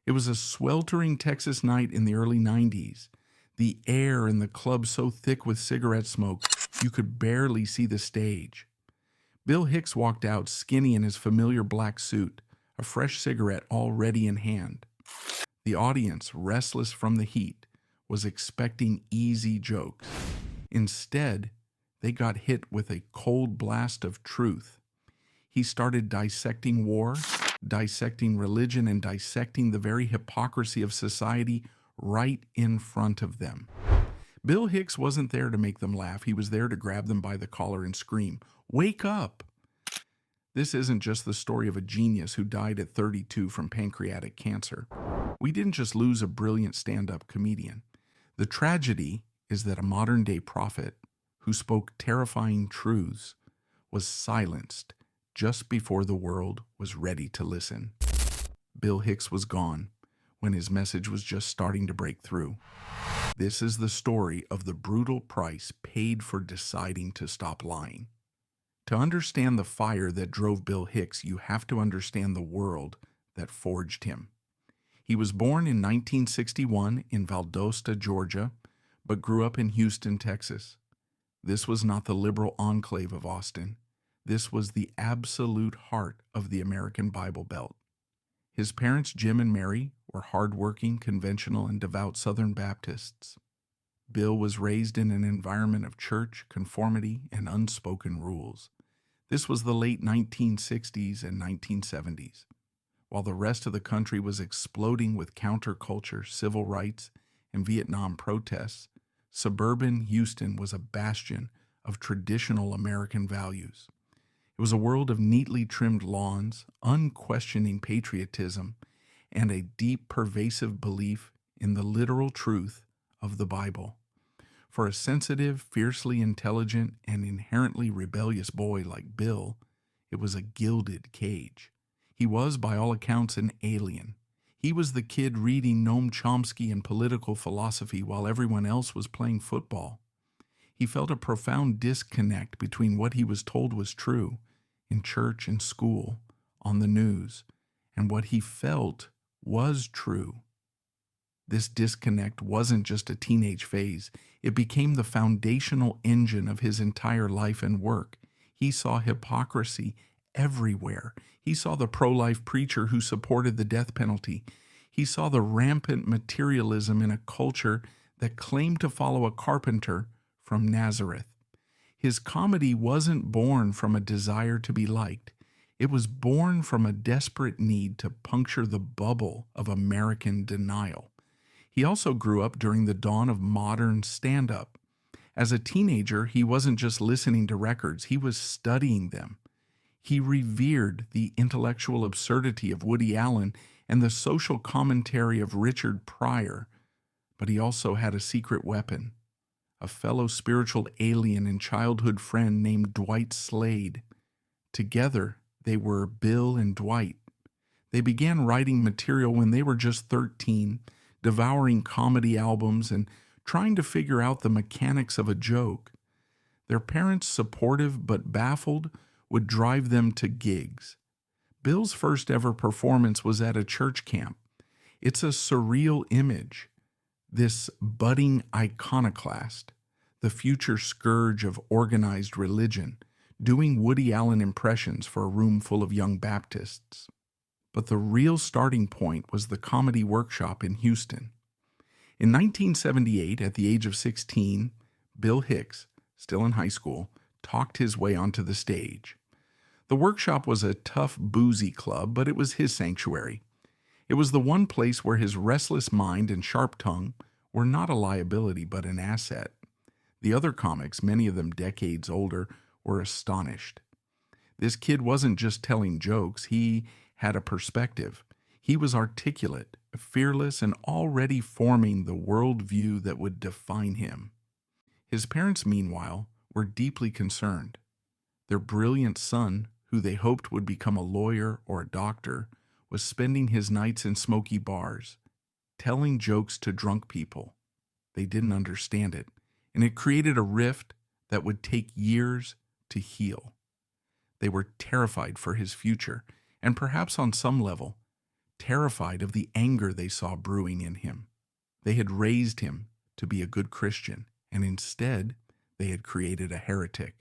It was a sweltering Texas night in the early 90s. The air in the club so thick with cigarette smoke you could barely see the stage. Bill Hicks walked out skinny in his familiar black suit, a fresh cigarette already in hand. The audience, restless from the heat, was expecting easy jokes. Instead, they got hit with a cold blast of truth. He started dissecting war, dissecting religion, and dissecting the very hypocrisy of society right in front of them. Bill Hicks wasn't there to make them laugh. He was there to grab them by the collar and scream, "Wake up!" This isn't just the story of a genius who died at 32 from pancreatic cancer. We didn't just lose a brilliant stand-up comedian. The tragedy is that a modern-day prophet who spoke terrifying truths was silenced just before the world was ready to listen. Bill Hicks was gone when his message was just starting to break through. This is the story of the brutal price paid for deciding to stop lying. To understand the fire that drove Bill Hicks, you have to understand the world that forged him. He was born in 1961 in Valdosta, Georgia, but grew up in Houston, Texas. This was not the liberal enclave of Austin. This was the absolute heart of the American Bible Belt. His parents, Jim and Mary, were hardworking, conventional, and devout Southern Baptists. Bill was raised in an environment of church, conformity, and unspoken rules. This was the late 1960s and 1970s. While the rest of the country was exploding with counterculture, civil rights, and Vietnam protests, suburban Houston was a bastion of traditional American values. It was a world of neatly trimmed lawns, unquestioning patriotism, and a deep, pervasive belief in the literal truth of the Bible. For a sensitive, fiercely intelligent, and inherently rebellious boy like Bill, it was a gilded cage. He was, by all accounts, an alien. He was the kid reading Noam Chomsky and political philosophy while everyone else was playing football. He felt a profound disconnect between what he was told was true in church and school, on the news, and what he felt was true. This disconnect wasn't just a teenage phase. It became the foundational engine of his entire life and work. He saw hypocrisy everywhere. He saw the pro-life preacher who supported the death penalty. He saw the rampant materialism in a culture that claimed to follow a carpenter from Nazareth. His comedy wasn't born from a desire to be liked. It was born from a desperate need to puncture the bubble of American denial. He also grew up during the dawn of modern stand-up. As a teenager, he wasn't just listening to records, he was studying them. He revered the intellectual absurdity of Woody Allen and the social commentary of Richard Pryor, but he also had a secret weapon, a fellow spiritual alien and childhood friend named Dwight Slade. Together, they were Bill and Dwight. They began writing material when they were just 13, devouring comedy albums and trying to figure out the mechanics of a joke. Their parents, supportive but baffled, would drive them to gigs. Bill's first ever performance was at a church camp. It's a surreal image. This budding iconoclast, the future scourge of organized religion, doing Woody Allen impressions for a room full of young Baptists. But the real starting point was the comedy workshop in Houston. In 1978, at the age of 16, Bill Hicks, still in high school, talked his way onto the stage. The workshop was a tough, boozy club, but it was his sanctuary. It was the one place where his restless mind and sharp tongue were not a liability but an asset. The other comics, many of them decades older, were astonished. This kid wasn't just telling jokes, he had a perspective. He was articulate, fearless, and already forming the worldview that would define him. His parents, meanwhile, were deeply concerned. Their brilliant son, who they hoped would become a lawyer or a doctor, was spending his nights in smoky bars, telling jokes to drunk people. They didn't understand it, and it created a rift that would take years to heal. They were terrified for his future, and perhaps on some level, terrified of the anger they saw brewing in him. They had raised him to be a good Christian, and instead they had created a heretic.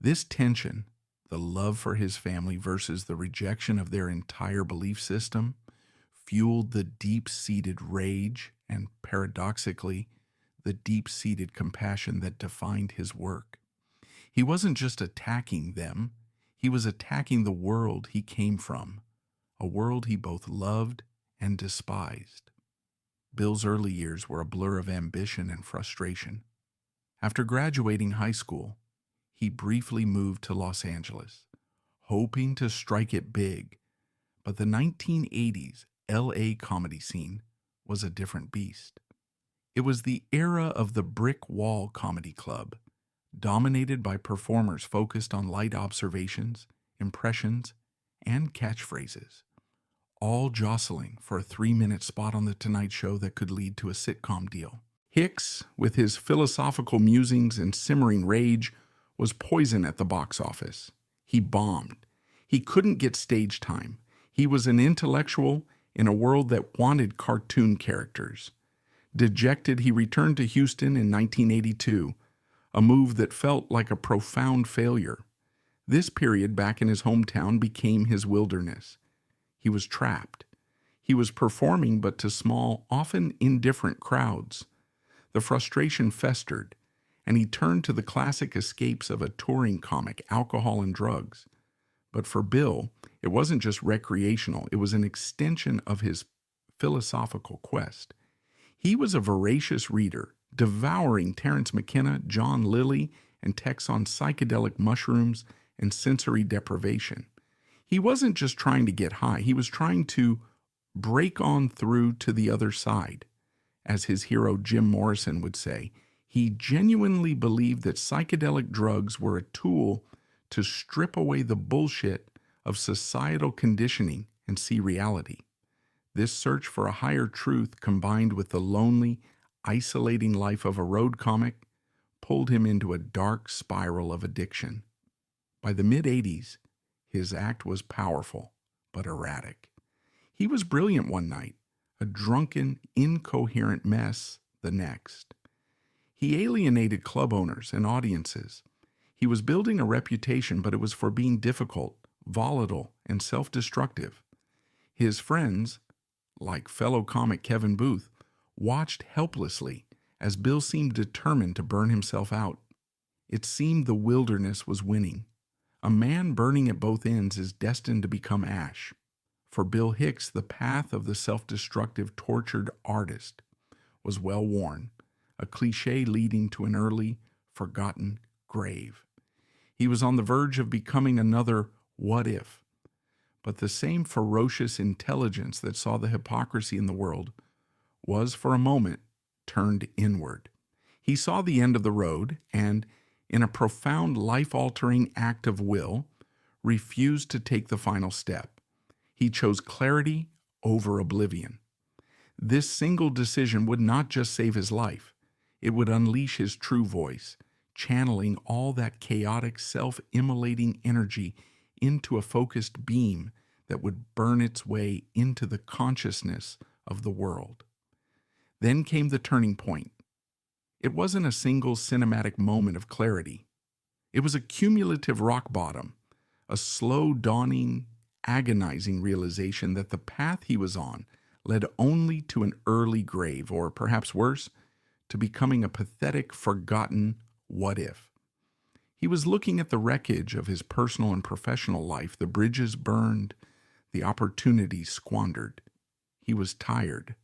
This tension, the love for his family versus the rejection of their entire belief system, fueled the deep-seated rage and, paradoxically, the deep-seated compassion that defined his work. He wasn't just attacking them, he was attacking the world he came from, a world he both loved and despised. Bill's early years were a blur of ambition and frustration. After graduating high school, he briefly moved to Los Angeles, hoping to strike it big, but the 1980s LA comedy scene was a different beast. It was the era of the Brick Wall Comedy Club, dominated by performers focused on light observations, impressions, and catchphrases, all jostling for a 3-minute spot on The Tonight Show that could lead to a sitcom deal. Hicks, with his philosophical musings and simmering rage, was poison at the box office. He bombed. He couldn't get stage time. He was an intellectual in a world that wanted cartoon characters. Dejected, he returned to Houston in 1982, a move that felt like a profound failure. This period back in his hometown became his wilderness. He was trapped. He was performing, but to small, often indifferent crowds. The frustration festered, and he turned to the classic escapes of a touring comic, alcohol and drugs. But for Bill, it wasn't just recreational, it was an extension of his philosophical quest. He was a voracious reader, devouring Terence McKenna, John Lilly, and texts on psychedelic mushrooms and sensory deprivation. He wasn't just trying to get high, he was trying to break on through to the other side. As his hero Jim Morrison would say, he genuinely believed that psychedelic drugs were a tool to strip away the bullshit of societal conditioning and see reality. This search for a higher truth, combined with the lonely, isolating life of a road comic, pulled him into a dark spiral of addiction. By the mid-'80s, his act was powerful, but erratic. He was brilliant one night, a drunken, incoherent mess the next. He alienated club owners and audiences. He was building a reputation, but it was for being difficult, volatile, and self-destructive. His friends, like fellow comic Kevin Booth, watched helplessly as Bill seemed determined to burn himself out. It seemed the wilderness was winning. A man burning at both ends is destined to become ash. For Bill Hicks, the path of the self-destructive, tortured artist was well worn, a cliché leading to an early, forgotten grave. He was on the verge of becoming another what if. But the same ferocious intelligence that saw the hypocrisy in the world was, for a moment, turned inward. He saw the end of the road and, in a profound life-altering act of will, refused to take the final step. He chose clarity over oblivion. This single decision would not just save his life, it would unleash his true voice, channeling all that chaotic, self-immolating energy into a focused beam that would burn its way into the consciousness of the world. Then came the turning point. It wasn't a single cinematic moment of clarity. It was a cumulative rock bottom, a slow dawning, agonizing realization that the path he was on led only to an early grave, or perhaps worse, to becoming a pathetic, forgotten what if. He was looking at the wreckage of his personal and professional life, the bridges burned, the opportunities squandered. He was tired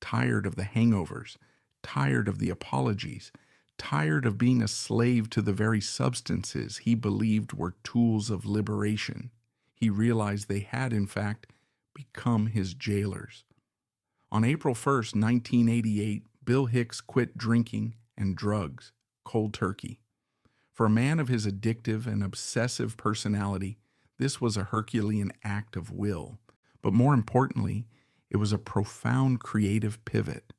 of the hangovers, tired of the apologies, tired of being a slave to the very substances he believed were tools of liberation. He realized they had, in fact, become his jailers. On April 1st, 1988, Bill Hicks quit drinking and drugs, cold turkey. For a man of his addictive and obsessive personality, this was a Herculean act of will. But more importantly, it was a profound creative pivot.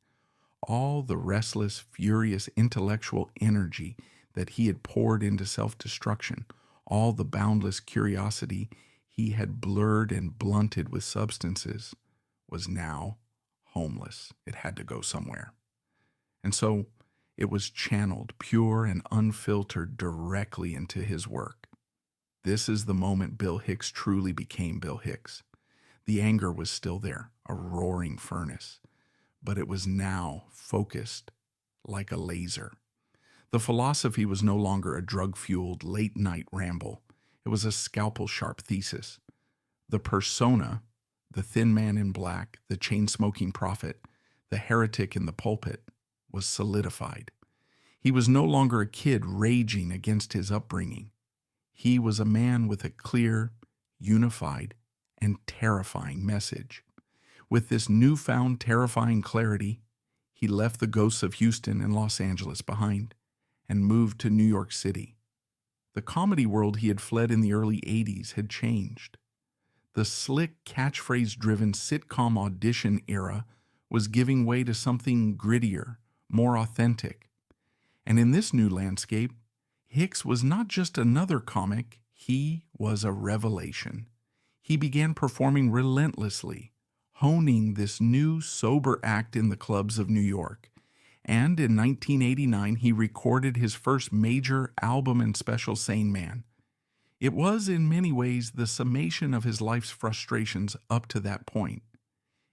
All the restless, furious intellectual energy that he had poured into self-destruction, all the boundless curiosity he had blurred and blunted with substances was now homeless. It had to go somewhere. And so it was channeled, pure and unfiltered, directly into his work. This is the moment Bill Hicks truly became Bill Hicks. The anger was still there, a roaring furnace, but it was now focused like a laser. The philosophy was no longer a drug-fueled late-night ramble. It was a scalpel-sharp thesis. The persona, the thin man in black, the chain-smoking prophet, the heretic in the pulpit, was solidified. He was no longer a kid raging against his upbringing. He was a man with a clear, unified, and terrifying message. With this newfound terrifying clarity, he left the ghosts of Houston and Los Angeles behind and moved to New York City. The comedy world he had fled in the early 80s had changed. The slick, catchphrase-driven sitcom audition era was giving way to something grittier, more authentic. And in this new landscape, Hicks was not just another comic, he was a revelation. He began performing relentlessly, honing this new, sober act in the clubs of New York. And in 1989, he recorded his first major album and special, Sane Man. It was, in many ways, the summation of his life's frustrations up to that point.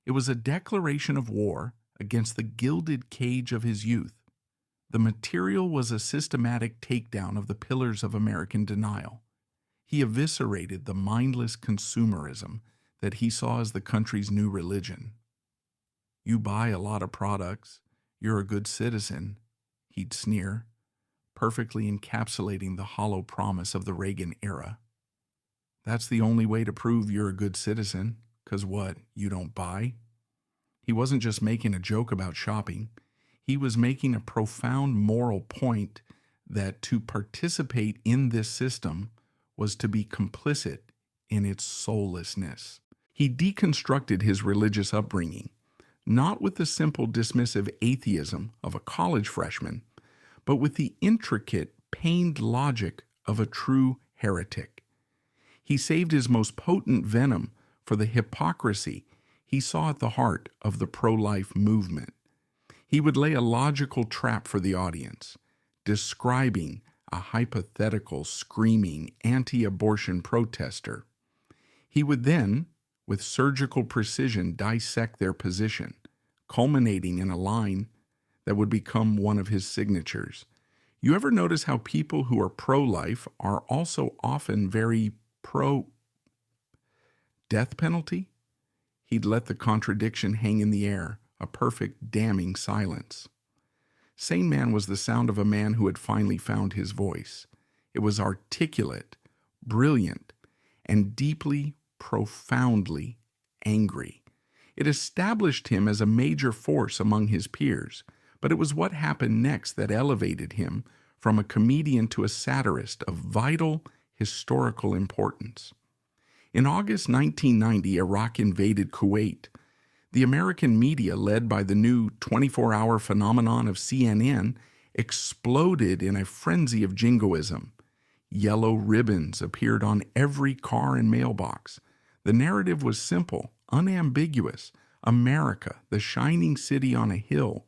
It was a declaration of war against the gilded cage of his youth. The material was a systematic takedown of the pillars of American denial. He eviscerated the mindless consumerism that he saw as the country's new religion. You buy a lot of products, you're a good citizen, he'd sneer, perfectly encapsulating the hollow promise of the Reagan era. That's the only way to prove you're a good citizen, 'cause what, you don't buy? He wasn't just making a joke about shopping. He was making a profound moral point that to participate in this system was to be complicit in its soullessness. He deconstructed his religious upbringing, not with the simple dismissive atheism of a college freshman, but with the intricate, pained logic of a true heretic. He saved his most potent venom for the hypocrisy he saw at the heart of the pro-life movement. He would lay a logical trap for the audience, describing a hypothetical, screaming, anti-abortion protester. He would then, with surgical precision, dissect their position, culminating in a line that would become one of his signatures. You ever notice how people who are pro-life are also often very pro-death penalty? He'd let the contradiction hang in the air, a perfect damning silence. Sane Man was the sound of a man who had finally found his voice. It was articulate, brilliant, and deeply, profoundly angry. It established him as a major force among his peers, but it was what happened next that elevated him from a comedian to a satirist of vital historical importance. In August 1990, Iraq invaded Kuwait. The American media, led by the new 24-hour phenomenon of CNN, exploded in a frenzy of jingoism. Yellow ribbons appeared on every car and mailbox. The narrative was simple, unambiguous. America, the shining city on a hill,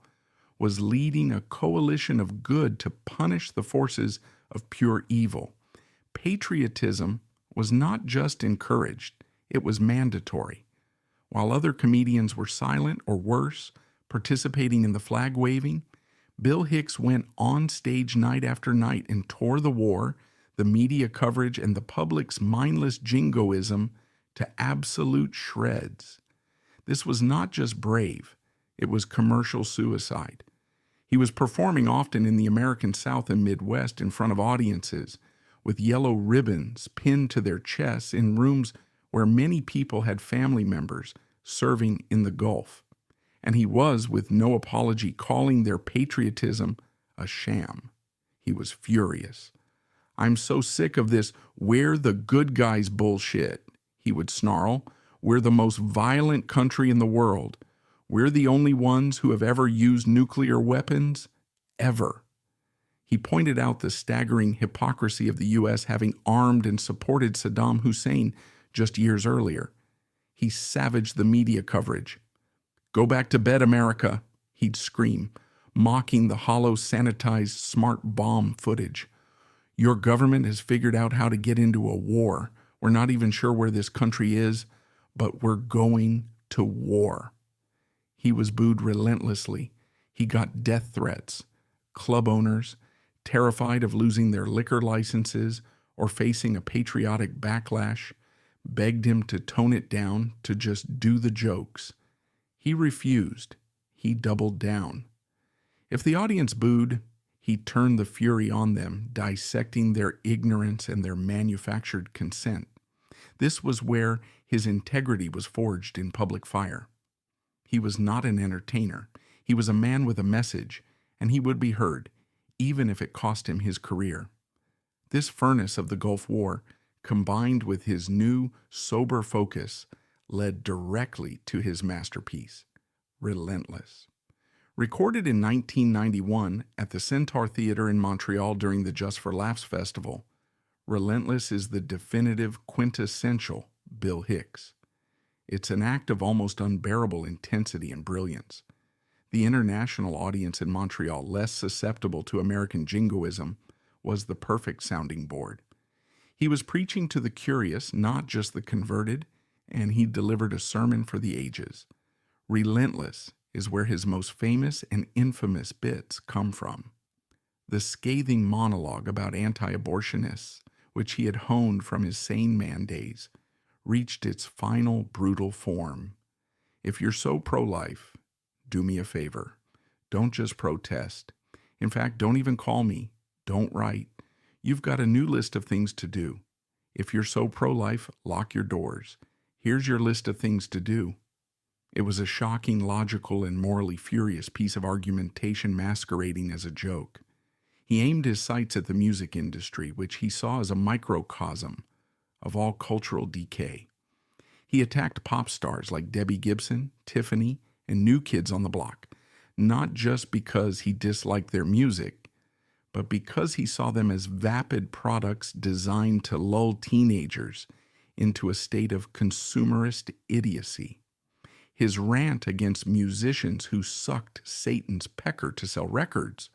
was leading a coalition of good to punish the forces of pure evil. Patriotism was not just encouraged, it was mandatory. While other comedians were silent or worse, participating in the flag waving, Bill Hicks went on stage night after night and tore the war, the media coverage, and the public's mindless jingoism to absolute shreds. This was not just brave, it was commercial suicide. He was performing often in the American South and Midwest in front of audiences, with yellow ribbons pinned to their chests in rooms where many people had family members serving in the Gulf. And he was, with no apology, calling their patriotism a sham. He was furious. "I'm so sick of this 'we're the good guys' bullshit," he would snarl. "We're the most violent country in the world. We're the only ones who have ever used nuclear weapons, ever." He pointed out the staggering hypocrisy of the U.S. having armed and supported Saddam Hussein just years earlier. He savaged the media coverage. "Go back to bed, America," he'd scream, mocking the hollow, sanitized smart bomb footage. "Your government has figured out how to get into a war. We're not even sure where this country is, but we're going to war." He was booed relentlessly. He got death threats. Club owners, terrified of losing their liquor licenses or facing a patriotic backlash, begged him to tone it down, to just do the jokes. He refused. He doubled down. If the audience booed, he turned the fury on them, dissecting their ignorance and their manufactured consent. This was where his integrity was forged in public fire. He was not an entertainer. He was a man with a message, and he would be heard, even if it cost him his career. This furnace of the Gulf War, combined with his new, sober focus, led directly to his masterpiece, Relentless. Recorded in 1991 at the Centaur Theatre in Montreal during the Just for Laughs Festival, Relentless is the definitive, quintessential Bill Hicks. It's an act of almost unbearable intensity and brilliance. The international audience in Montreal, less susceptible to American jingoism, was the perfect sounding board. He was preaching to the curious, not just the converted, and he delivered a sermon for the ages. Relentless is where his most famous and infamous bits come from. The scathing monologue about anti-abortionists, which he had honed from his sane man days, reached its final brutal form. "If you're so pro-life, do me a favor. Don't just protest. In fact, don't even call me. Don't write. You've got a new list of things to do. If you're so pro-life, lock your doors. Here's your list of things to do." It was a shocking, logical, and morally furious piece of argumentation masquerading as a joke. He aimed his sights at the music industry, which he saw as a microcosm of all cultural decay. He attacked pop stars like Debbie Gibson, Tiffany, and New Kids on the Block, not just because he disliked their music, but because he saw them as vapid products designed to lull teenagers into a state of consumerist idiocy. His rant against musicians who sucked Satan's pecker to sell records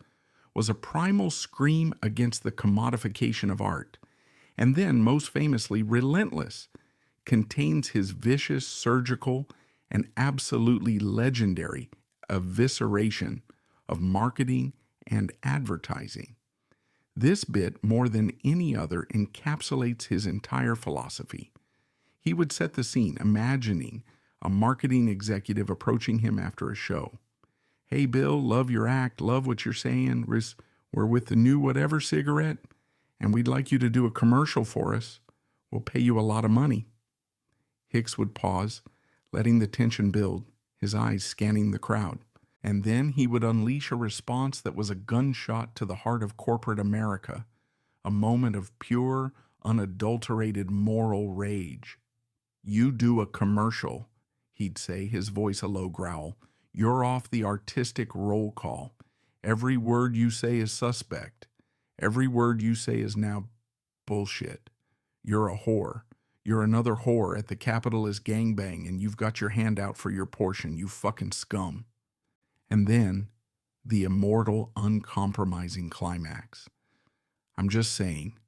was a primal scream against the commodification of art. And then, most famously, Relentless contains his vicious, surgical, and absolutely legendary evisceration of marketing and advertising. This bit, more than any other, encapsulates his entire philosophy. He would set the scene, imagining a marketing executive approaching him after a show. "Hey, Bill, love your act, love what you're saying. We're with the new whatever cigarette, and we'd like you to do a commercial for us. We'll pay you a lot of money." Hicks would pause, letting the tension build, his eyes scanning the crowd. And then he would unleash a response that was a gunshot to the heart of corporate America, a moment of pure, unadulterated moral rage. "You do a commercial," he'd say, his voice a low growl. "You're off the artistic roll call. Every word you say is suspect. Every word you say is now bullshit. You're a whore. You're another whore at the capitalist gangbang, and you've got your hand out for your portion, you fucking scum." And then, the immortal, uncompromising climax. "I'm just saying,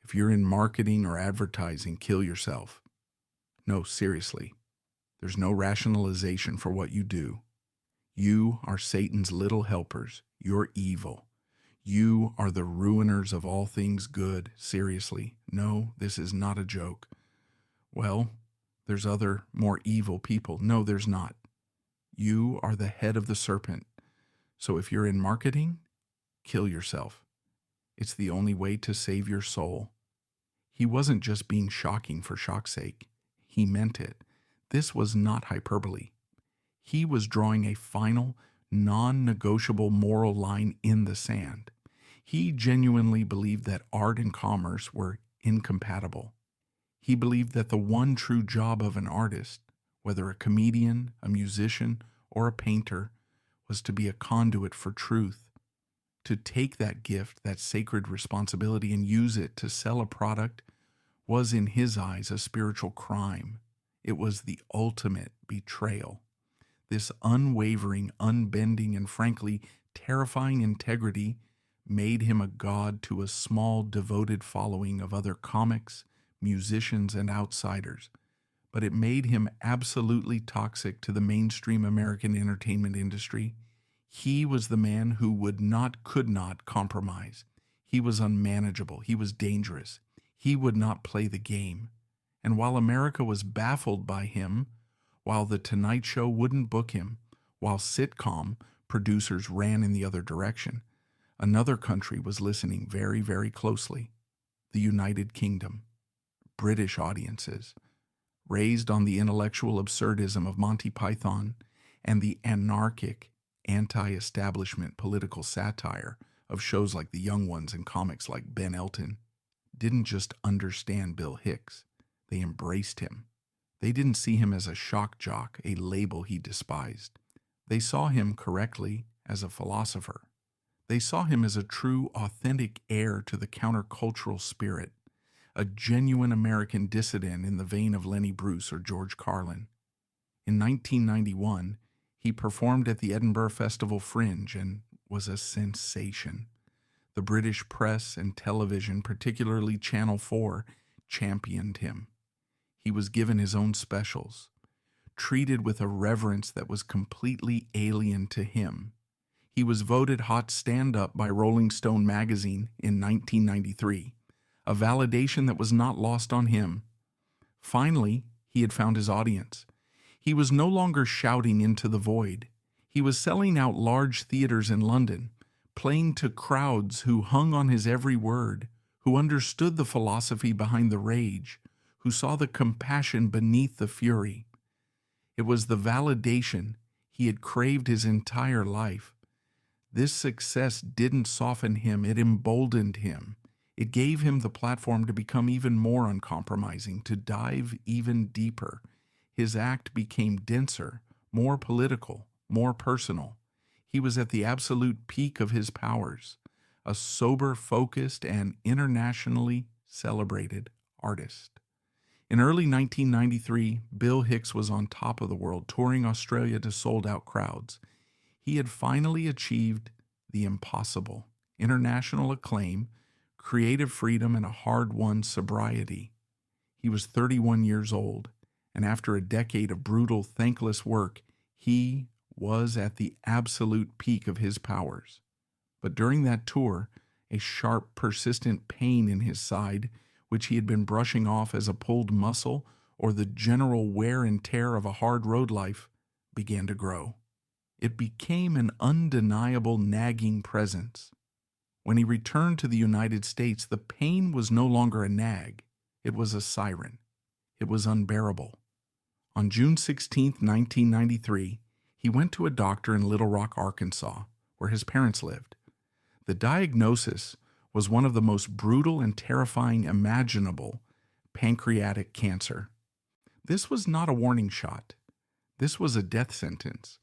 if you're in marketing or advertising, kill yourself. No, seriously. There's no rationalization for what you do. You are Satan's little helpers. You're evil. You are the ruiners of all things good. Seriously. No, this is not a joke. Well, there's other, more evil people. No, there's not. You are the head of the serpent. So if you're in marketing, kill yourself. It's the only way to save your soul." He wasn't just being shocking for shock's sake. He meant it. This was not hyperbole. He was drawing a final, non-negotiable moral line in the sand. He genuinely believed that art and commerce were incompatible. He believed that the one true job of an artist, whether a comedian, a musician, or a painter, was to be a conduit for truth, to take that gift, that sacred responsibility, and use it to sell a product was in his eyes a spiritual crime. It was the ultimate betrayal. This unwavering, unbending, and frankly terrifying integrity made him a god to a small, devoted following of other comics, musicians, and outsiders. But it made him absolutely toxic to the mainstream American entertainment industry. He was the man who could not compromise. He was unmanageable. He was dangerous. He would not play the game. And while America was baffled by him, while The Tonight Show wouldn't book him, while sitcom producers ran in the other direction, another country was listening very, very closely. The United Kingdom. British audiences, raised on the intellectual absurdism of Monty Python and the anarchic, anti-establishment political satire of shows like The Young Ones and comics like Ben Elton, didn't just understand Bill Hicks, they embraced him. They didn't see him as a shock jock, a label he despised. They saw him correctly as a philosopher. They saw him as a true, authentic heir to the countercultural spirit, a genuine American dissident in the vein of Lenny Bruce or George Carlin. In 1991, he performed at the Edinburgh Festival Fringe and was a sensation. The British press and television, particularly Channel 4, championed him. He was given his own specials, treated with a reverence that was completely alien to him. He was voted Hot Stand-Up by Rolling Stone magazine in 1993, a validation that was not lost on him. Finally, he had found his audience. He was no longer shouting into the void. He was selling out large theaters in London, playing to crowds who hung on his every word, who understood the philosophy behind the rage, who saw the compassion beneath the fury. It was the validation he had craved his entire life. This success didn't soften him, it emboldened him. It gave him the platform to become even more uncompromising, to dive even deeper. His act became denser, more political, more personal. He was at the absolute peak of his powers, a sober, focused, and internationally celebrated artist. In early 1993, Bill Hicks was on top of the world, touring Australia to sold-out crowds. He had finally achieved the impossible: international acclaim, creative freedom, and a hard-won sobriety. He was 31 years old, and after a decade of brutal, thankless work, he was at the absolute peak of his powers. But during that tour, a sharp, persistent pain in his side, which he had been brushing off as a pulled muscle or the general wear and tear of a hard road life, began to grow. It became an undeniable nagging presence. When he returned to the United States, the pain was no longer a nag. It was a siren. It was unbearable. On June 16, 1993, he went to a doctor in Little Rock, Arkansas, where his parents lived. The diagnosis was one of the most brutal and terrifying imaginable: pancreatic cancer. This was not a warning shot. This was a death sentence.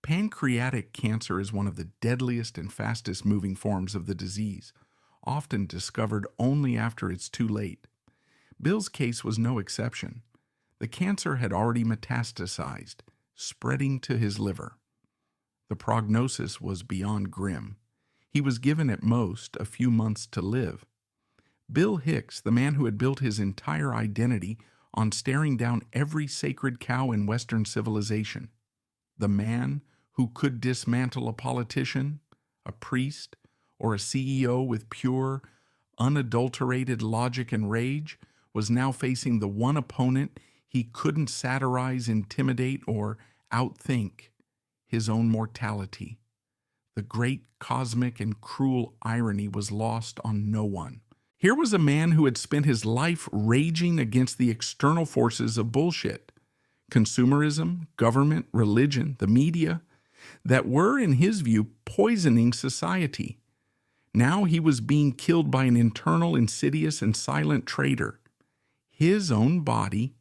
Pancreatic cancer is one of the deadliest and fastest moving forms of the disease, often discovered only after it's too late. Bill's case was no exception. The cancer had already metastasized, spreading to his liver. The prognosis was beyond grim. He was given at most a few months to live. Bill Hicks, the man who had built his entire identity on staring down every sacred cow in Western civilization, the man who could dismantle a politician, a priest, or a CEO with pure, unadulterated logic and rage, was now facing the one opponent he couldn't satirize, intimidate, or outthink: his own mortality. The great cosmic and cruel irony was lost on no one. Here was a man who had spent his life raging against the external forces of bullshit, consumerism, government, religion, the media, that were, in his view, poisoning society. Now he was being killed by an internal, insidious, and silent traitor: his own body.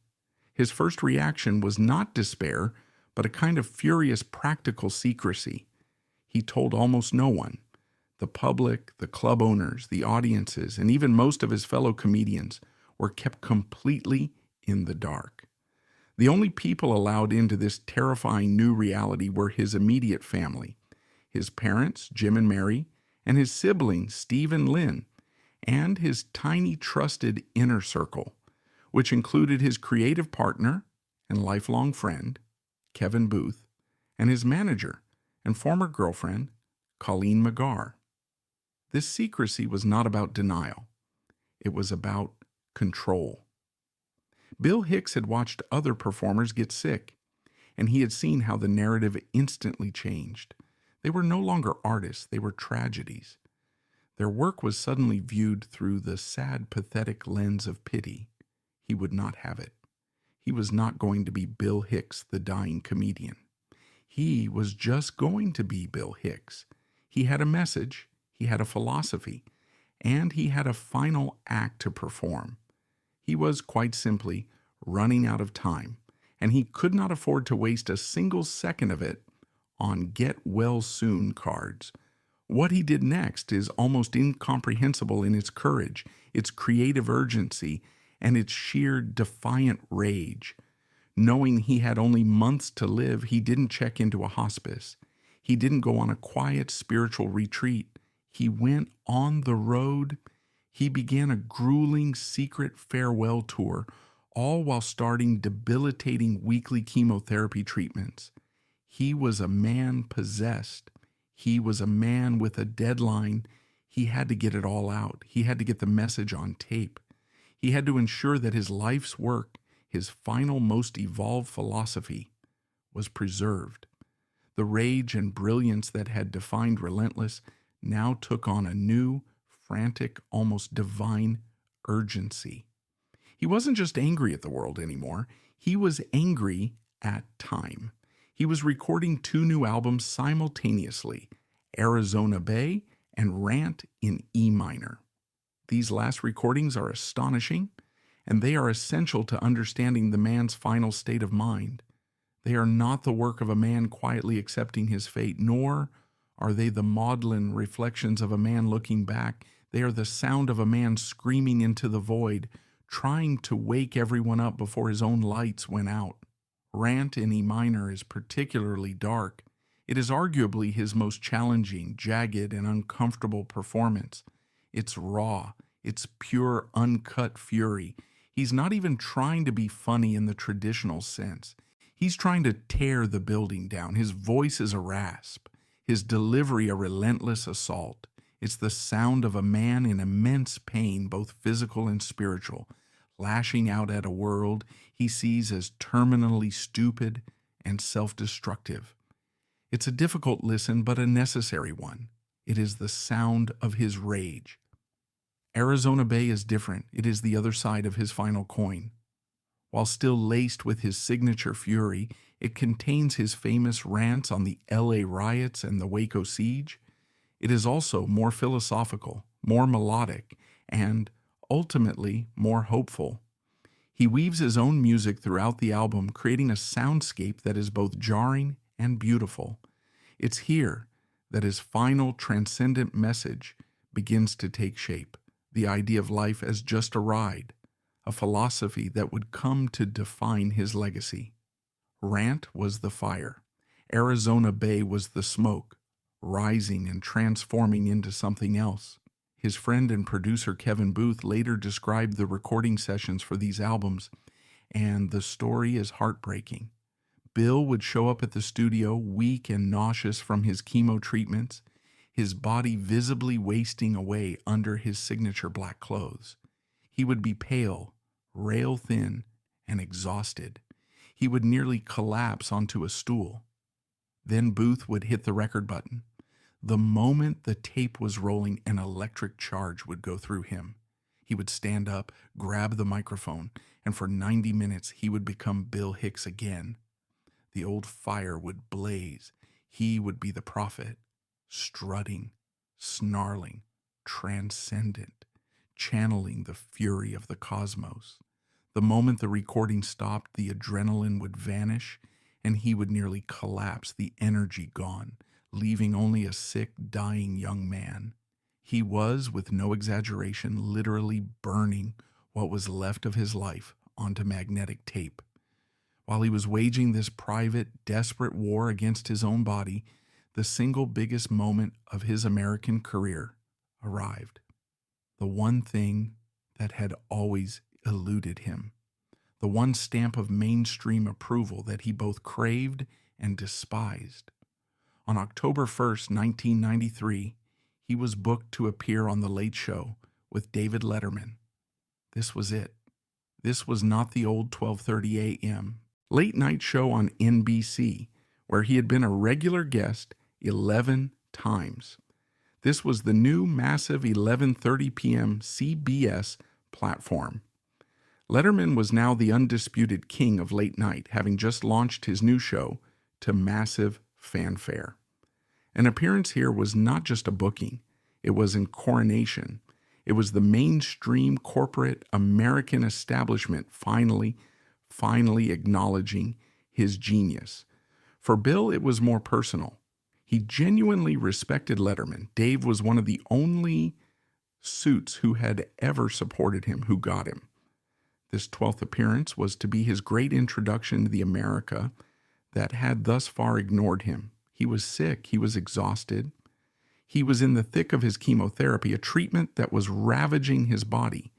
His first reaction was not despair, but a kind of furious practical secrecy. He told almost no one. The public, the club owners, the audiences, and even most of his fellow comedians were kept completely in the dark. The only people allowed into this terrifying new reality were his immediate family, his parents, Jim and Mary, and his siblings, Steve and Lynn, and his tiny trusted inner circle, which included his creative partner and lifelong friend, Kevin Booth, and his manager and former girlfriend, Colleen McGarr. This secrecy was not about denial. It was about control. Bill Hicks had watched other performers get sick, and he had seen how the narrative instantly changed. They were no longer artists, they were tragedies. Their work was suddenly viewed through the sad, pathetic lens of pity. He would not have it. He was not going to be Bill Hicks, the dying comedian. He was just going to be Bill Hicks. He had a message, he had a philosophy, and he had a final act to perform. He was, quite simply, running out of time, and he could not afford to waste a single second of it on get-well-soon cards. What he did next is almost incomprehensible in its courage, its creative urgency, and its sheer defiant rage. Knowing he had only months to live, he didn't check into a hospice. He didn't go on a quiet spiritual retreat. He went on the road. He began a grueling secret farewell tour, all while starting debilitating weekly chemotherapy treatments. He was a man possessed. He was a man with a deadline. He had to get it all out. He had to get the message on tape. He had to ensure that his life's work, his final, most evolved philosophy, was preserved. The rage and brilliance that had defined Relentless now took on a new, frantic, almost divine urgency. He wasn't just angry at the world anymore. He was angry at time. He was recording 2 new albums simultaneously, Arizona Bay and Rant in E minor. These last recordings are astonishing, and they are essential to understanding the man's final state of mind. They are not the work of a man quietly accepting his fate, nor are they the maudlin reflections of a man looking back. They are the sound of a man screaming into the void, trying to wake everyone up before his own lights went out. Rant in E minor is particularly dark. It is arguably his most challenging, jagged, and uncomfortable performance. It's raw. It's pure, uncut fury. He's not even trying to be funny in the traditional sense. He's trying to tear the building down. His voice is a rasp. His delivery a relentless assault. It's the sound of a man in immense pain, both physical and spiritual, lashing out at a world he sees as terminally stupid and self-destructive. It's a difficult listen, but a necessary one. It is the sound of his rage. Arizona Bay is different. It is the other side of his final coin. While still laced with his signature fury, it contains his famous rants on the LA riots and the Waco siege. It is also more philosophical, more melodic, and ultimately more hopeful. He weaves his own music throughout the album, creating a soundscape that is both jarring and beautiful. It's here that his final transcendent message begins to take shape, the idea of life as just a ride, a philosophy that would come to define his legacy. Rant was the fire. Arizona Bay was the smoke, rising and transforming into something else. His friend and producer Kevin Booth later described the recording sessions for these albums, and the story is heartbreaking. Bill would show up at the studio weak and nauseous from his chemo treatments, his body visibly wasting away under his signature black clothes. He would be pale, rail-thin, and exhausted. He would nearly collapse onto a stool. Then Booth would hit the record button. The moment the tape was rolling, an electric charge would go through him. He would stand up, grab the microphone, and for 90 minutes he would become Bill Hicks again. The old fire would blaze. He would be the prophet, strutting, snarling, transcendent, channeling the fury of the cosmos. The moment the recording stopped, the adrenaline would vanish, and he would nearly collapse, the energy gone, leaving only a sick, dying young man. He was, with no exaggeration, literally burning, what was left of his life onto magnetic tape. While he was waging this private, desperate war against his own body, the single biggest moment of his American career arrived. The one thing that had always eluded him. The one stamp of mainstream approval that he both craved and despised. On October 1st, 1993, he was booked to appear on The Late Show with David Letterman. This was it. This was not the old 12:30 a.m. late night show on NBC, where he had been a regular guest 11 times. This was the new massive 11:30 p.m. CBS platform. Letterman was now the undisputed king of late night, having just launched his new show to massive fanfare. An appearance here was not just a booking, it was a coronation. It was the mainstream corporate American establishment finally acknowledging his genius. For Bill, it was more personal. He genuinely respected Letterman. Dave was one of the only suits who had ever supported him, who got him. This 12th appearance was to be his great introduction to the America that had thus far ignored him. He was sick. He was exhausted. He was in the thick of his chemotherapy, a treatment that was ravaging his body.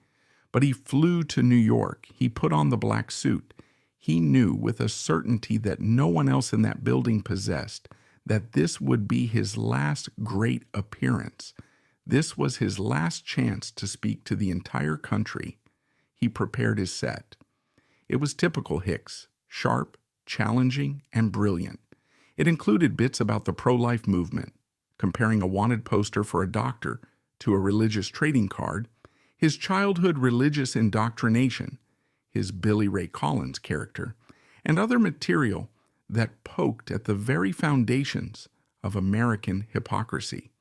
But he flew to New York. He put on the black suit. He knew with a certainty that no one else in that building possessed that this would be his last great appearance. This was his last chance to speak to the entire country. He prepared his set. It was typical Hicks, sharp, challenging, and brilliant. It included bits about the pro-life movement, comparing a wanted poster for a doctor to a religious trading card, his childhood religious indoctrination, his Billy Ray Collins character, and other material that poked at the very foundations of American hypocrisy.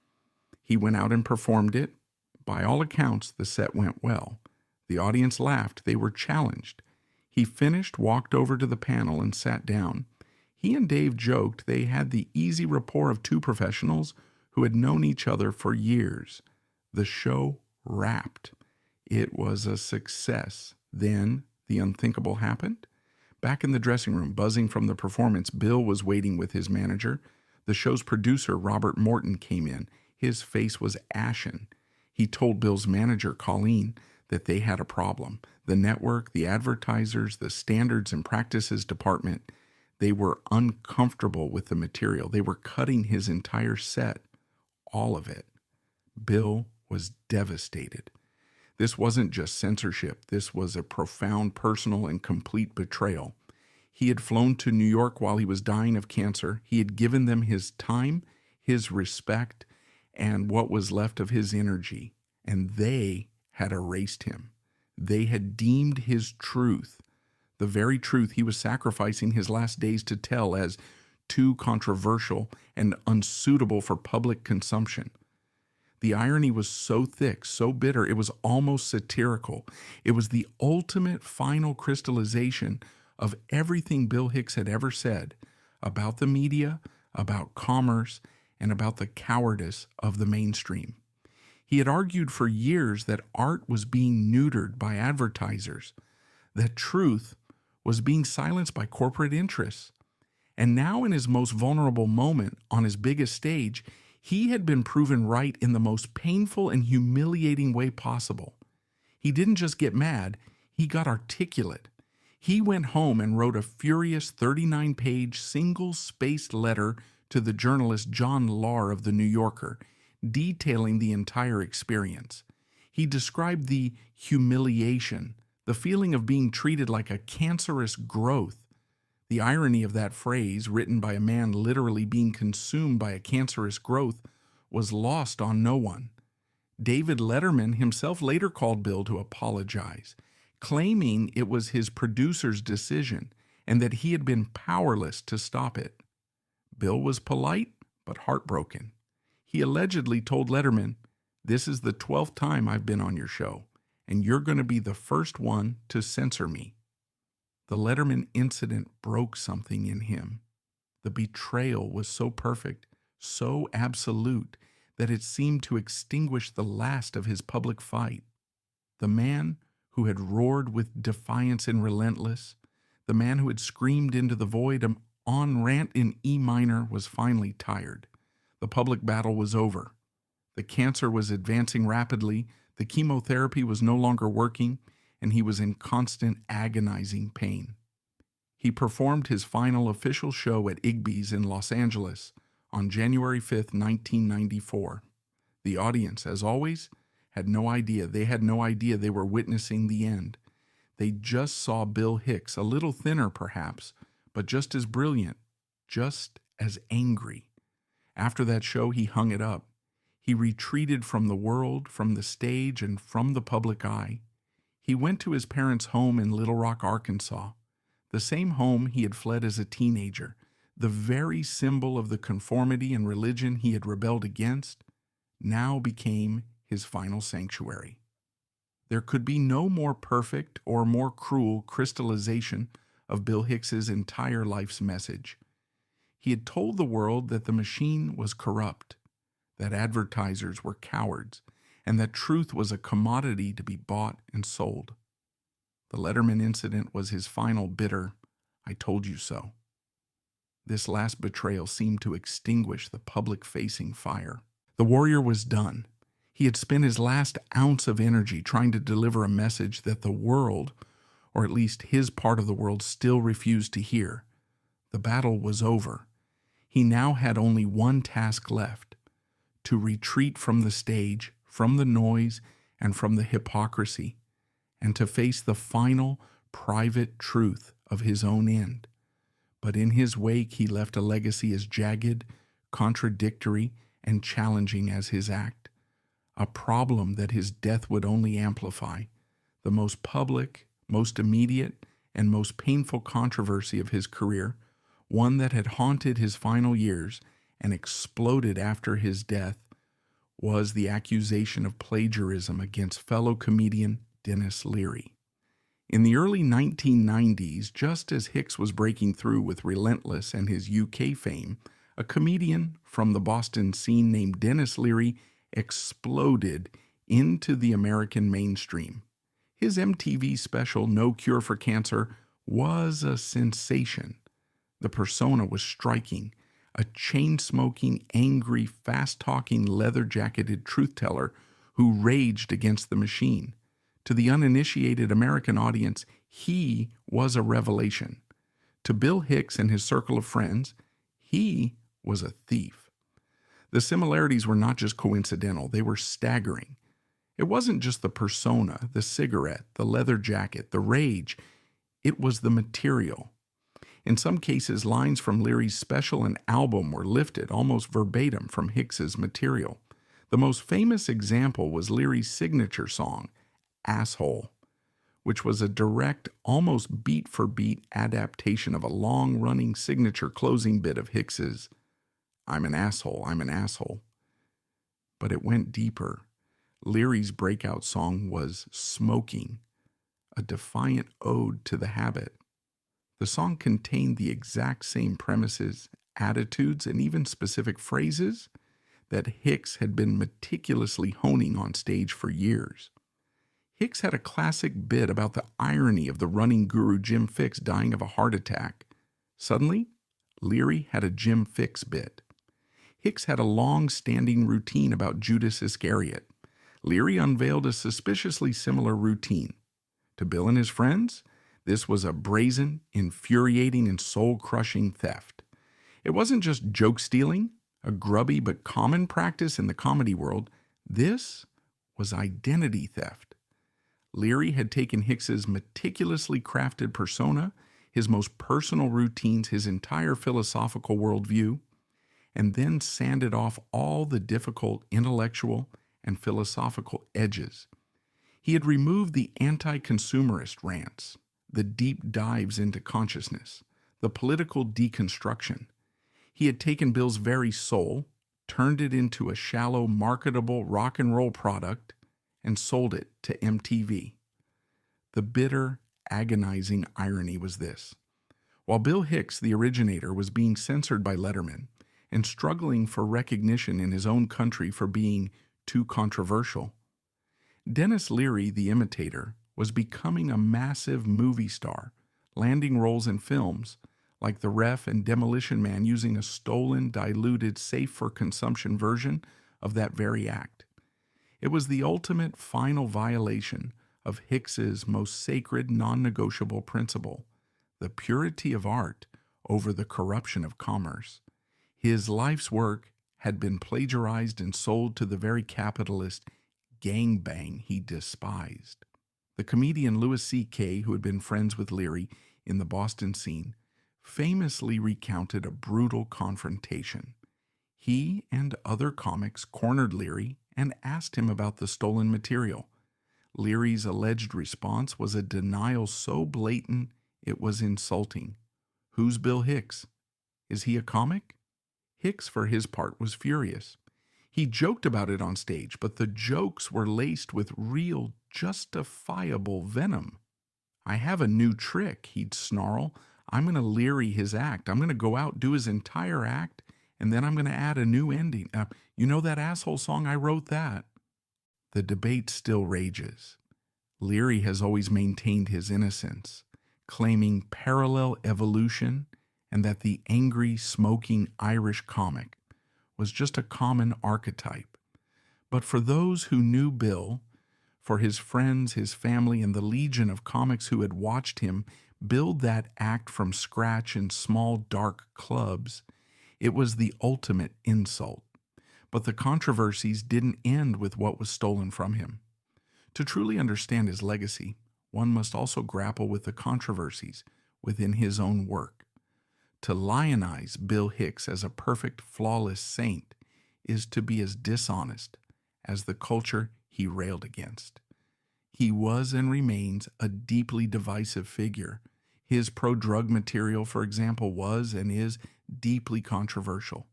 He went out and performed it. By all accounts, the set went well. The audience laughed. They were challenged. He finished, walked over to the panel, and sat down. He and Dave joked they had the easy rapport of two professionals who had known each other for years. The show wrapped. It was a success. Then the unthinkable happened. Back in the dressing room, buzzing from the performance, Bill was waiting with his manager. The show's producer, Robert Morton, came in. His face was ashen. He told Bill's manager, Colleen, that they had a problem. The network, the advertisers, the standards and practices department, they were uncomfortable with the material. They were cutting his entire set, all of it. Bill was devastated. This wasn't just censorship. This was a profound personal and complete betrayal. He had flown to New York while he was dying of cancer. He had given them his time, his respect, and what was left of his energy. And they had erased him. They had deemed his truth, the very truth he was sacrificing his last days to tell, as too controversial and unsuitable for public consumption. The irony was so thick, so bitter, it was almost satirical. It was the ultimate final crystallization of everything Bill Hicks had ever said about the media, about commerce, and about the cowardice of the mainstream. He had argued for years that art was being neutered by advertisers, that truth was being silenced by corporate interests. And now, in his most vulnerable moment, on his biggest stage, he had been proven right in the most painful and humiliating way possible. He didn't just get mad, he got articulate. He went home and wrote a furious 39-page single-spaced letter to the journalist John Lahr of The New Yorker, detailing the entire experience. He described the humiliation, the feeling of being treated like a cancerous growth. The irony of that phrase, written by a man literally being consumed by a cancerous growth, was lost on no one. David Letterman himself later called Bill to apologize, claiming it was his producer's decision and that he had been powerless to stop it. Bill was polite but heartbroken. He allegedly told Letterman, "This is the 12th time I've been on your show, and you're going to be the first one to censor me." The Letterman incident broke something in him. The betrayal was so perfect, so absolute, that it seemed to extinguish the last of his public fight. The man who had roared with defiance in Relentless, the man who had screamed into the void on Rant in E minor, was finally tired. The public battle was over. The cancer was advancing rapidly, the chemotherapy was no longer working, and he was in constant agonizing pain. He performed his final official show at Igby's in Los Angeles on January 5, 1994. The audience, as always, had no idea. They had no idea they were witnessing the end. They just saw Bill Hicks, a little thinner perhaps, but just as brilliant, just as angry. After that show, he hung it up. He retreated from the world, from the stage, and from the public eye. He went to his parents' home in Little Rock, Arkansas, the same home he had fled as a teenager, the very symbol of the conformity and religion he had rebelled against, now became his final sanctuary. There could be no more perfect or more cruel crystallization of Bill Hicks's entire life's message. He had told the world that the machine was corrupt, that advertisers were cowards, and that truth was a commodity to be bought and sold. The Letterman incident was his final bitter, "I told you so." This last betrayal seemed to extinguish the public-facing fire. The warrior was done. He had spent his last ounce of energy trying to deliver a message that the world, or at least his part of the world, still refused to hear. The battle was over. He now had only one task left: to retreat from the stage, from the noise, and from the hypocrisy, and to face the final, private truth of his own end. But in his wake, he left a legacy as jagged, contradictory, and challenging as his act. A problem that his death would only amplify. The most public, most immediate, and most painful controversy of his career, one that had haunted his final years and exploded after his death, was the accusation of plagiarism against fellow comedian Denis Leary. In the early 1990s, just as Hicks was breaking through with Relentless and his UK fame, a comedian from the Boston scene named Denis Leary exploded into the American mainstream. His MTV special, No Cure for Cancer, was a sensation. The persona was striking, a chain-smoking, angry, fast-talking, leather-jacketed truth-teller who raged against the machine. To the uninitiated American audience, he was a revelation. To Bill Hicks and his circle of friends, he was a thief. The similarities were not just coincidental, they were staggering. It wasn't just the persona, the cigarette, the leather jacket, the rage. It was the material. In some cases, lines from Leary's special and album were lifted almost verbatim from Hicks's material. The most famous example was Leary's signature song, Asshole, which was a direct, almost beat-for-beat adaptation of a long-running signature closing bit of Hicks's, I'm an asshole, I'm an asshole. But it went deeper. Leary's breakout song was Smoking, a defiant ode to the habit. The song contained the exact same premises, attitudes, and even specific phrases that Hicks had been meticulously honing on stage for years. Hicks had a classic bit about the irony of the running guru Jim Fixx dying of a heart attack. Suddenly, Leary had a Jim Fixx bit. Hicks had a long-standing routine about Judas Iscariot. Leary unveiled a suspiciously similar routine. To Bill and his friends, this was a brazen, infuriating, and soul-crushing theft. It wasn't just joke-stealing, a grubby but common practice in the comedy world. This was identity theft. Leary had taken Hicks's meticulously crafted persona, his most personal routines, his entire philosophical worldview, and then sanded off all the difficult intellectual and philosophical edges. He had removed the anti-consumerist rants, the deep dives into consciousness, the political deconstruction. He had taken Bill's very soul, turned it into a shallow, marketable rock and roll product, and sold it to MTV. The bitter, agonizing irony was this. While Bill Hicks, the originator, was being censored by Letterman and struggling for recognition in his own country for being too controversial, Denis Leary, the imitator, was becoming a massive movie star, landing roles in films like The Ref and Demolition Man using a stolen, diluted, safe-for-consumption version of that very act. It was the ultimate final violation of Hicks's most sacred, non-negotiable principle, the purity of art over the corruption of commerce. His life's work had been plagiarized and sold to the very capitalist gangbang he despised. The comedian Louis C.K., who had been friends with Leary in the Boston scene, famously recounted a brutal confrontation. He and other comics cornered Leary and asked him about the stolen material. Leary's alleged response was a denial so blatant it was insulting. "Who's Bill Hicks? Is he a comic?" Hicks, for his part, was furious. He joked about it on stage, but the jokes were laced with real, justifiable venom. "I have a new trick," he'd snarl. "I'm going to Leary his act. I'm going to go out, do his entire act, and then I'm going to add a new ending. You know that asshole song? I wrote that." The debate still rages. Leary has always maintained his innocence, claiming parallel evolution and that the angry, smoking Irish comic was just a common archetype. But for those who knew Bill, for his friends, his family, and the legion of comics who had watched him build that act from scratch in small, dark clubs, it was the ultimate insult. But the controversies didn't end with what was stolen from him. To truly understand his legacy, one must also grapple with the controversies within his own work. To lionize Bill Hicks as a perfect, flawless saint is to be as dishonest as the culture he railed against. He was and remains a deeply divisive figure. His pro-drug material, for example, was and is deeply controversial.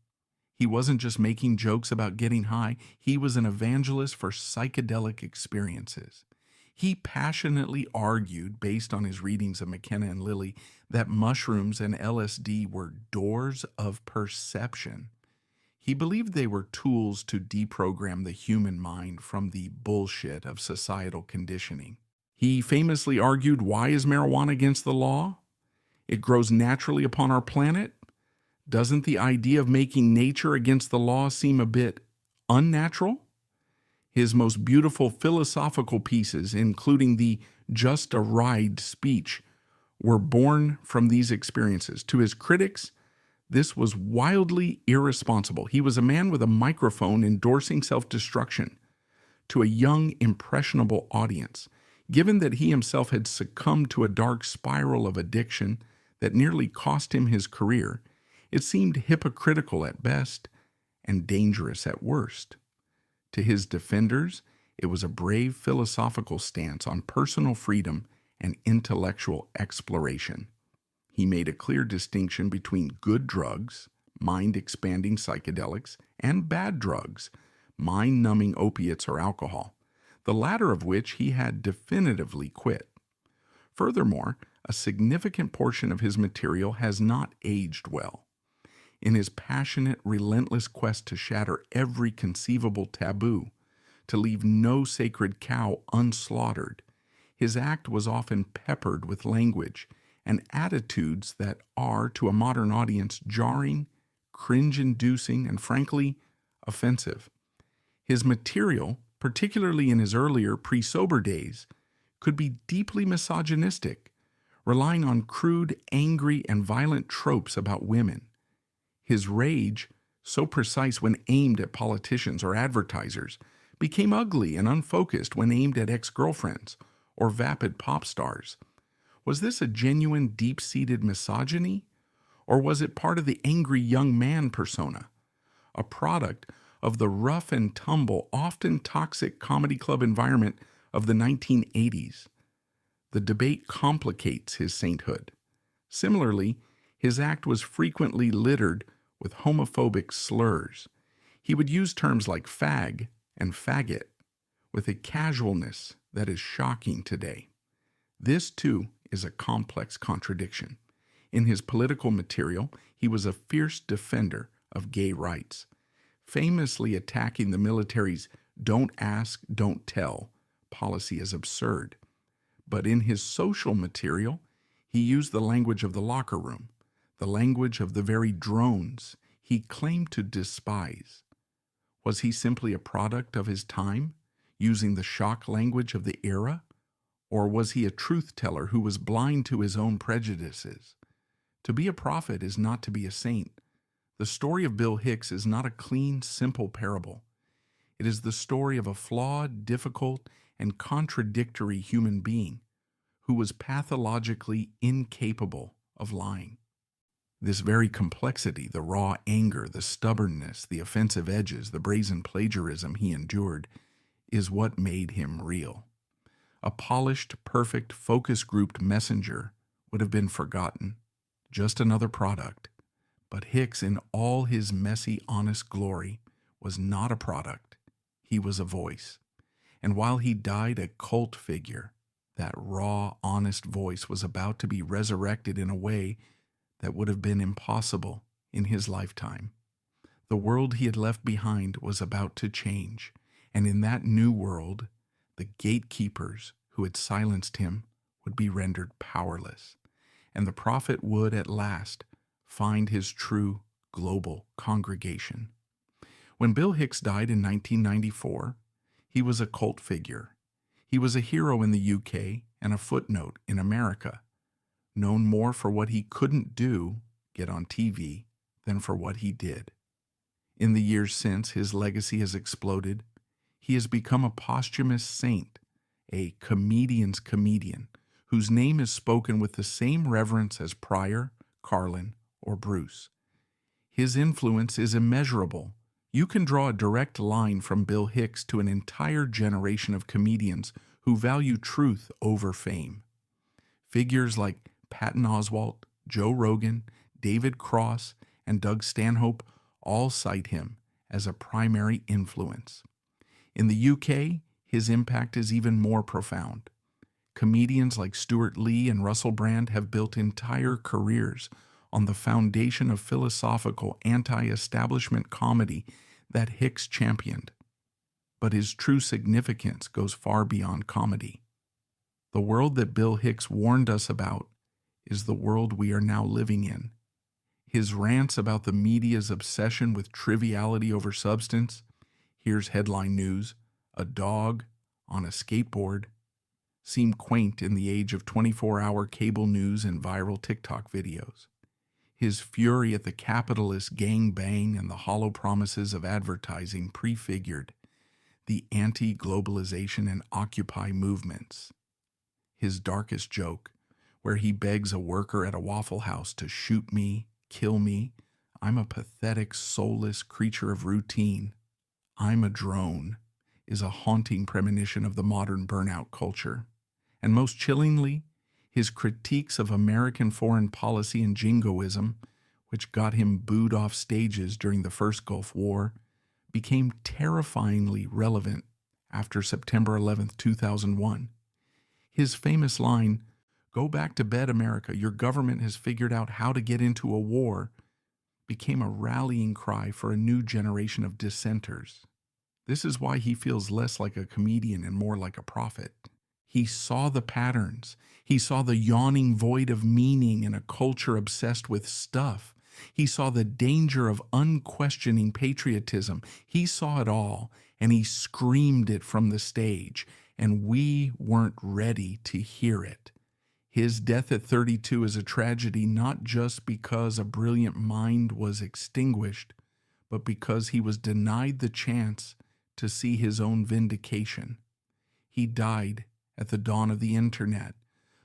He wasn't just making jokes about getting high, he was an evangelist for psychedelic experiences. He passionately argued, based on his readings of McKenna and Lilly, that mushrooms and LSD were doors of perception. He believed they were tools to deprogram the human mind from the bullshit of societal conditioning. He famously argued, why is marijuana against the law? It grows naturally upon our planet. Doesn't the idea of making nature against the law seem a bit unnatural? His most beautiful philosophical pieces, including the Just a Ride speech, were born from these experiences. To his critics, this was wildly irresponsible. He was a man with a microphone endorsing self-destruction. To a young, impressionable audience, given that he himself had succumbed to a dark spiral of addiction that nearly cost him his career, it seemed hypocritical at best and dangerous at worst. To his defenders, it was a brave philosophical stance on personal freedom and intellectual exploration. He made a clear distinction between good drugs, mind-expanding psychedelics, and bad drugs, mind-numbing opiates or alcohol, the latter of which he had definitively quit. Furthermore, a significant portion of his material has not aged well. In his passionate, relentless quest to shatter every conceivable taboo, to leave no sacred cow unslaughtered, his act was often peppered with language and attitudes that are, to a modern audience, jarring, cringe-inducing, and frankly, offensive. His material, particularly in his earlier pre-sober days, could be deeply misogynistic, relying on crude, angry, and violent tropes about women. His rage, so precise when aimed at politicians or advertisers, became ugly and unfocused when aimed at ex-girlfriends or vapid pop stars. Was this a genuine, deep-seated misogyny? Or was it part of the angry young man persona, a product of the rough and tumble, often toxic comedy club environment of the 1980s? The debate complicates his sainthood. Similarly, his act was frequently littered with homophobic slurs. He would use terms like fag and faggot with a casualness that is shocking today. This, too, is a complex contradiction. In his political material, he was a fierce defender of gay rights, famously attacking the military's "don't ask, don't tell" policy as absurd. But in his social material, he used the language of the locker room, the language of the very drones he claimed to despise. Was he simply a product of his time, using the shock language of the era? Or was he a truth teller who was blind to his own prejudices? To be a prophet is not to be a saint. The story of Bill Hicks is not a clean, simple parable. It is the story of a flawed, difficult, and contradictory human being who was pathologically incapable of lying. This very complexity, the raw anger, the stubbornness, the offensive edges, the brazen plagiarism he endured, is what made him real. A polished, perfect, focus-grouped messenger would have been forgotten, just another product. But Hicks, in all his messy, honest glory, was not a product. He was a voice. And while he died a cult figure, that raw, honest voice was about to be resurrected in a way that would have been impossible in his lifetime. The world he had left behind was about to change, and in that new world, the gatekeepers who had silenced him would be rendered powerless, and the prophet would at last find his true global congregation. When Bill Hicks died in 1994, he was a cult figure. He was a hero in the UK and a footnote in America, known more for what he couldn't do, get on TV, than for what he did. In the years since, his legacy has exploded. He has become a posthumous saint, a comedian's comedian, whose name is spoken with the same reverence as Pryor, Carlin, or Bruce. His influence is immeasurable. You can draw a direct line from Bill Hicks to an entire generation of comedians who value truth over fame. Figures like Patton Oswalt, Joe Rogan, David Cross, and Doug Stanhope all cite him as a primary influence. In the UK, his impact is even more profound. Comedians like Stuart Lee and Russell Brand have built entire careers on the foundation of philosophical anti-establishment comedy that Hicks championed. But his true significance goes far beyond comedy. The world that Bill Hicks warned us about is the world we are now living in. His rants about the media's obsession with triviality over substance, here's headline news, a dog on a skateboard, seem quaint in the age of 24-hour cable news and viral TikTok videos. His fury at the capitalist gangbang and the hollow promises of advertising prefigured the anti-globalization and Occupy movements. His darkest joke, where he begs a worker at a Waffle House to shoot me, kill me, I'm a pathetic, soulless creature of routine, I'm a drone, is a haunting premonition of the modern burnout culture. And most chillingly, his critiques of American foreign policy and jingoism, which got him booed off stages during the first Gulf War, became terrifyingly relevant after September 11, 2001. His famous line, "Go back to bed, America, your government has figured out how to get into a war," became a rallying cry for a new generation of dissenters. This is why he feels less like a comedian and more like a prophet. He saw the patterns. He saw the yawning void of meaning in a culture obsessed with stuff. He saw the danger of unquestioning patriotism. He saw it all, and he screamed it from the stage, and we weren't ready to hear it. His death at 32 is a tragedy not just because a brilliant mind was extinguished, but because he was denied the chance to see his own vindication. He died at the dawn of the internet,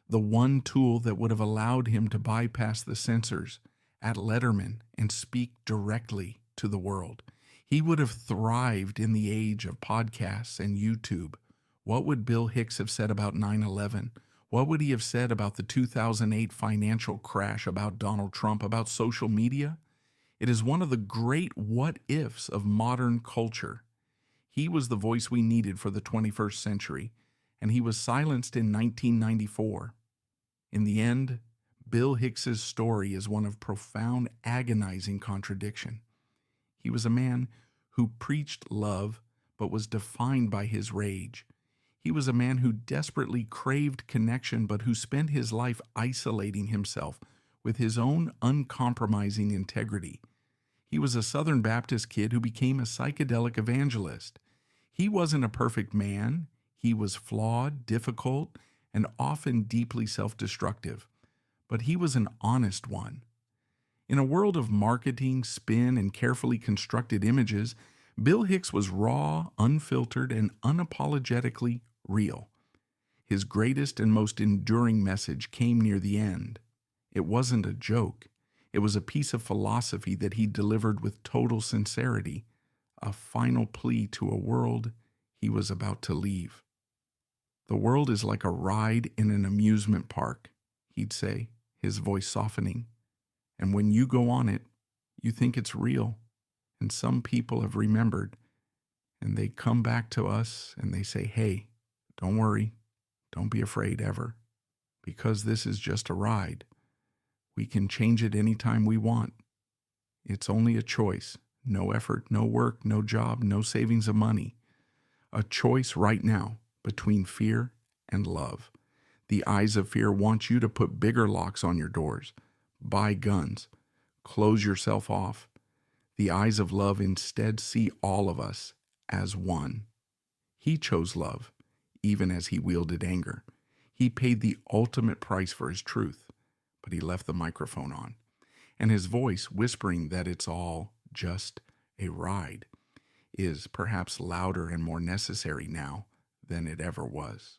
the one tool that would have allowed him to bypass the censors at Letterman and speak directly to the world. He would have thrived in the age of podcasts and YouTube. What would Bill Hicks have said about 9/11? What would he have said about the 2008 financial crash, about Donald Trump, about social media? It is one of the great what-ifs of modern culture. He was the voice we needed for the 21st century, and he was silenced in 1994. In the end, Bill Hicks's story is one of profound, agonizing contradiction. He was a man who preached love but was defined by his rage. He was a man who desperately craved connection, but who spent his life isolating himself with his own uncompromising integrity. He was a Southern Baptist kid who became a psychedelic evangelist. He wasn't a perfect man. He was flawed, difficult, and often deeply self-destructive. But he was an honest one. In a world of marketing, spin, and carefully constructed images, Bill Hicks was raw, unfiltered, and unapologetically real. His greatest and most enduring message came near the end. It wasn't a joke. It was a piece of philosophy that he delivered with total sincerity, a final plea to a world he was about to leave. The world is like a ride in an amusement park, he'd say, his voice softening. And when you go on it, you think it's real. And some people have remembered, and they come back to us and they say, hey, don't worry, don't be afraid ever, because this is just a ride. We can change it anytime we want. It's only a choice. No effort, no work, no job, no savings of money. A choice right now between fear and love. The eyes of fear want you to put bigger locks on your doors, buy guns, close yourself off. The eyes of love instead see all of us as one. He chose love, even as he wielded anger. He paid the ultimate price for his truth, but he left the microphone on, and his voice whispering that it's all just a ride is perhaps louder and more necessary now than it ever was.